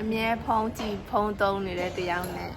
အမြဲဖုံးကြည့်ဖုံးသုံးနေတဲ့တရားနဲ့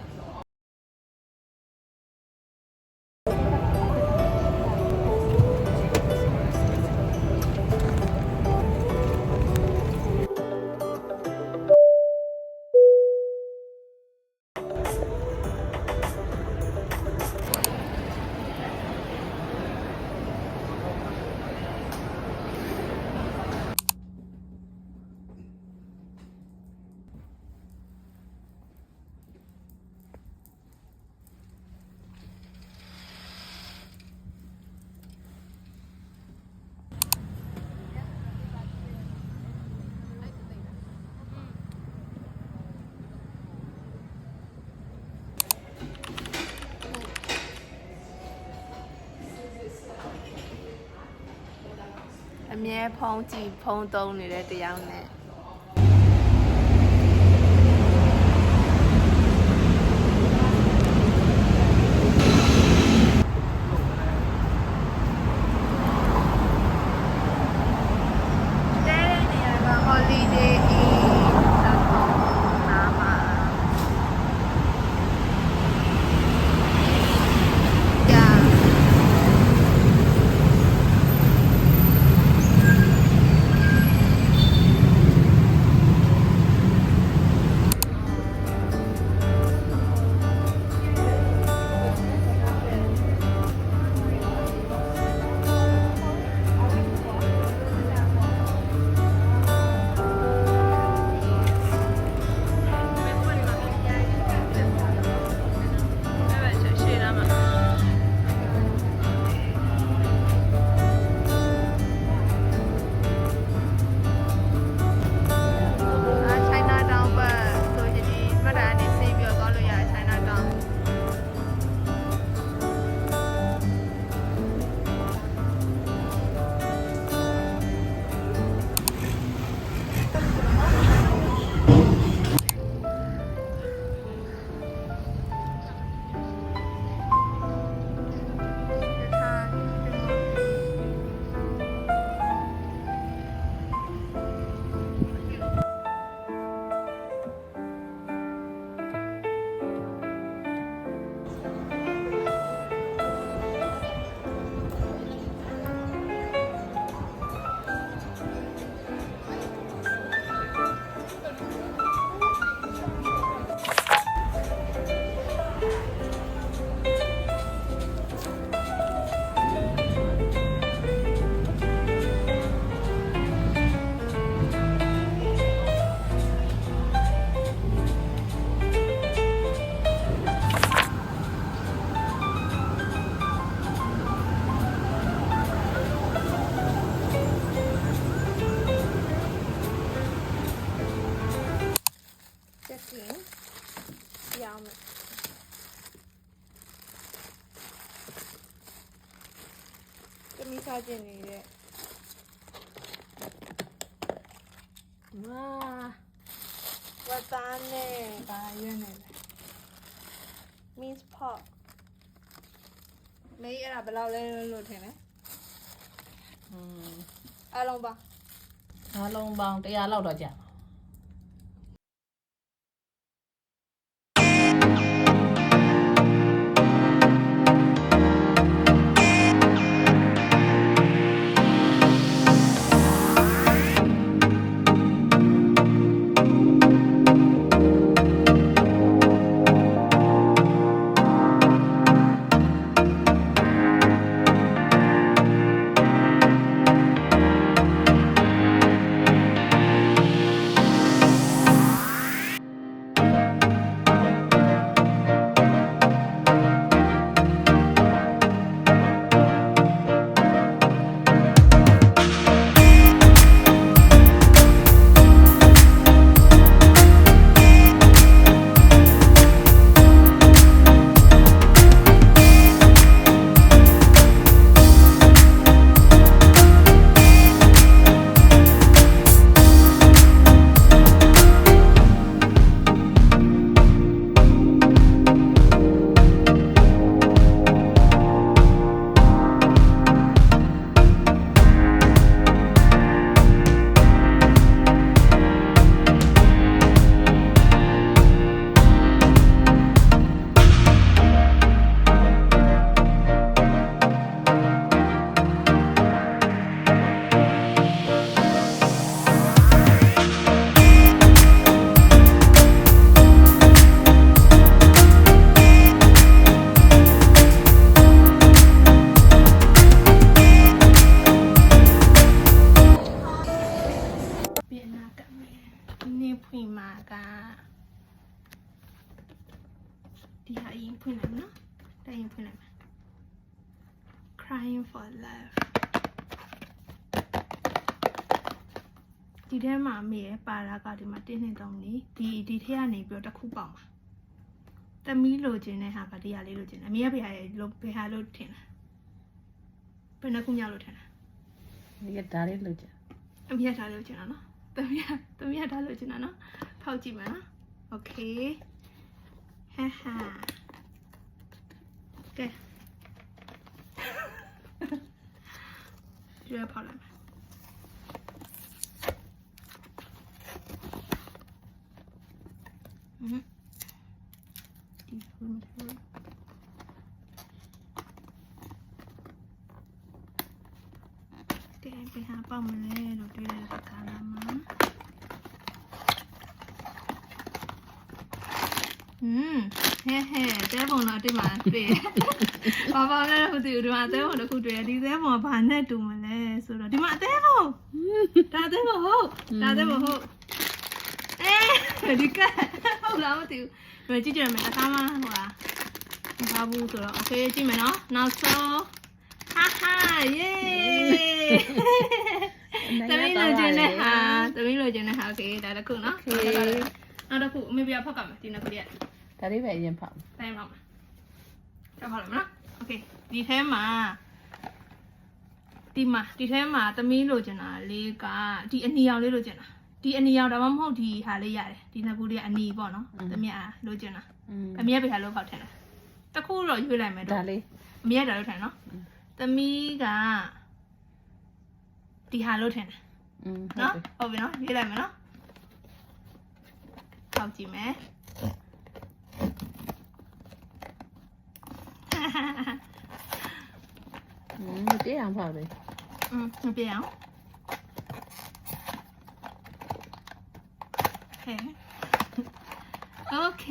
အမြဲဖုံးကြည့်ဖုံးသုံးနေတဲ့တရားနဲ့မိစားကျင်နေတဲ့ဝတ်သားနဲ့ဒါရွက်နေတယ် means pop မေးအဲ့ဒါဘယ်လောက်လဲလို့ထင်လဲအားလုံးပေါင်း100လောက်တော့ကြာ ဖွင့်လိုက်မယ်နော်တက်ရင်ဖွင့်လိုက်မယ် crying for love ဒီထဲမှာအမေရဲ့ပါလာကဒီမှာတင်းနေတော့နေဒီထဲကနေပြီးတော့တစ်ခုပေါက်မှာသမီးလိုချင်တဲ့ဟာကဒီဟာလေးလိုချင်တယ်အမေကဘယ်ဟာလို့ထင်လဲဘယ်နှခုမြောက်လို့ထင်လဲ ဒီကဒါလေးလို့ကြ အမေကဒါလိုချင်တာနော်သမီးကဒါလိုချင်တာနော်ဖောက်ကြည့်မယ်နော်โอเคဟာဟာကဲကျွေးဖောက်လိုက်မယ်ဒီဖုန်းကဲไปหาเป้ามาเลยเราดูเลยราคาละมั้งเฮ้เจ๊บงเราดิมาတွေ့ဘာလဲမသိဘူးဒီမှာအသေးဘုံတစ်ခုတွေ့တယ်ဒီသေးဘုံကဘာနဲ့တူမလဲဆိုတော့ဒီမှာအသေးဘုံဒါအသေးဘုံဟုတ်ဒါအသေးဘုံဟုတ်ဒီကဟုတ်လားမသိဘူးကြည့်ကြရမယ်တစ်ခါမှဟိုဟာမပါဘူးဆိုတော့โอเคကြည့်မယ်နော်နောက်ဆုံးဟာเย้သမီးလိုချင်တဲ့ဟာโอเคဒါတစ်ခုနော်နောက်တစ်ခုအမေပြဖောက်ကမယ်ဒီနှစ်ခုလေး ဒါလေးပဲအရင်ဖောက် တိုင်းပါမယ်ဖောက်လိုက်မလားโอเคဒီထဲမှာဒီထဲမှာသမီးလိုချင်တာလေးကဒီအနီရောင်လေးလိုချင်တာဒီအနီရောင်ဒါမှမဟုတ်ဒီဟာလေးရတယ်ဒီနှစ်ခုလေးကအနီပေါ့နော်သမီးအားလိုချင်တာအမေကဘယ်ဟာလို့ဖောက်ထင်လဲတစ်ခုတော့ရွေးလိုက်မယ်တော့ ဒါလေး အမေကဒါလို့ထင်နော်သမီးကဒီဟာလို့ထင်တယ်နော်ဟုတ်ပြီနော်ရေးလိုက်မယ်နော်ဖောက်ကြည့်မယ်မပြေးအောင်ဖောက်လေ မပြေအောင်โอเค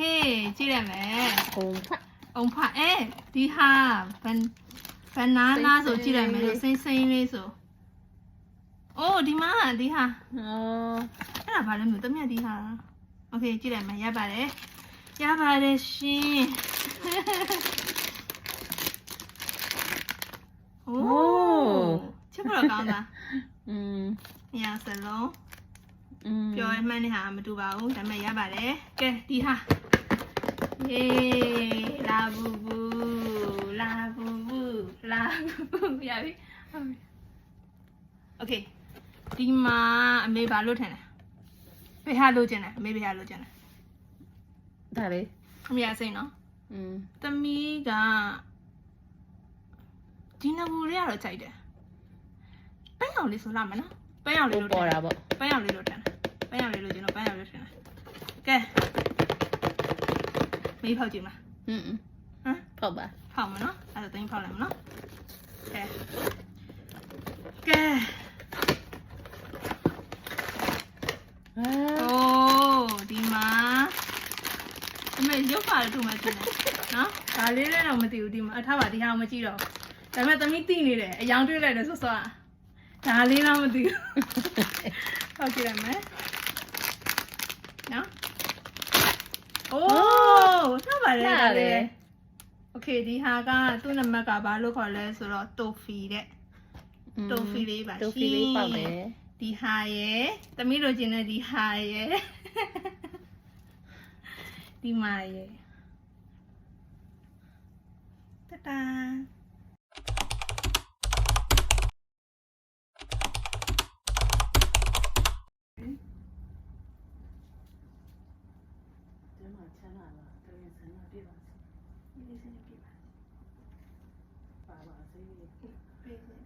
ကြည့်ရမယ် အောင်ဖတ် ဒီဟာဘန်နာနာဆိုကြည့်လိုက်မယ်လို့စိမ့်လေးဆိုအိုးဒီမှာဒီဟာအဲ့ဒါဘာလဲမျိုးတမက်ဒီဟာโอเคကြည့်လိုက်မယ်ရပါတယ်ရှင်โอ้ချစ်ဖို့ကောင်းတာညာစလုံးပြောရမှန်းနေတာမတူပါဘူးဒါပေမဲ့ရပါတယ်ကဲဒီဟာယေလာဘူဘူရပြီโอเคဒီမှာအမေဘာလို့ထင်လဲဘယ်ဟာလို့ကျင်လဲအမေဘယ်ဟာလို့ကျင်လဲ ဒါလေး အမေအစိမ့်နော်သမီးကဒီနဘူလေးကတော့ကြိုက်တယ်ပန်းရောင်လေးဆိုလာမယ်နော်ပန်းရောင်လေးလို့ထင် ပေါ်တာပေါ့ ပန်းရောင်လေးလို့ထင်ပန်းရောင်လေးလို့ကျင်တော့ပန်းရောင်လေးထင်ကဲမေးဖောက်ကြည့်မလားဖောက်ပါ ဖောက်မနော်အဲ့ဒါတင်းဖောက်လိုက်မနော်ကဲအိုးဒီမှာအမေရုပ်ပါတူမှကျင်တယ်နော်ဒါလေးလည်းတော့မသိဘူးဒီမှာအထားပါဒီဟာမကြည့်တော့ဒါပေမဲ့သမီးသိနေတယ်အယောင်တွေ့လိုက်တယ်ဆော့ဆော့ဒါလေးတော့မသိဘူးဟုတ်ကြည့်ရမယ်နော်အိုးထားပါလေဒါလေးโอเคဒီဟာကသူ့နံပါတ်ကဘာလို့ခေါ်လဲဆိုတော့တိုဖီတဲ့တိုဖီလေးပါရှင်တိုဖီလေးပေါက်တယ်ဒီဟာရဲ့သမီးလိုချင်တဲ့ဒီဟာရဲ့ဒီမာရဲ့တတန်ဒီမှာချမ်းသာလားတကယ်ဆန္ဒပြပါစေ ဒီစနေပြပါ ပါပါစေ ပေး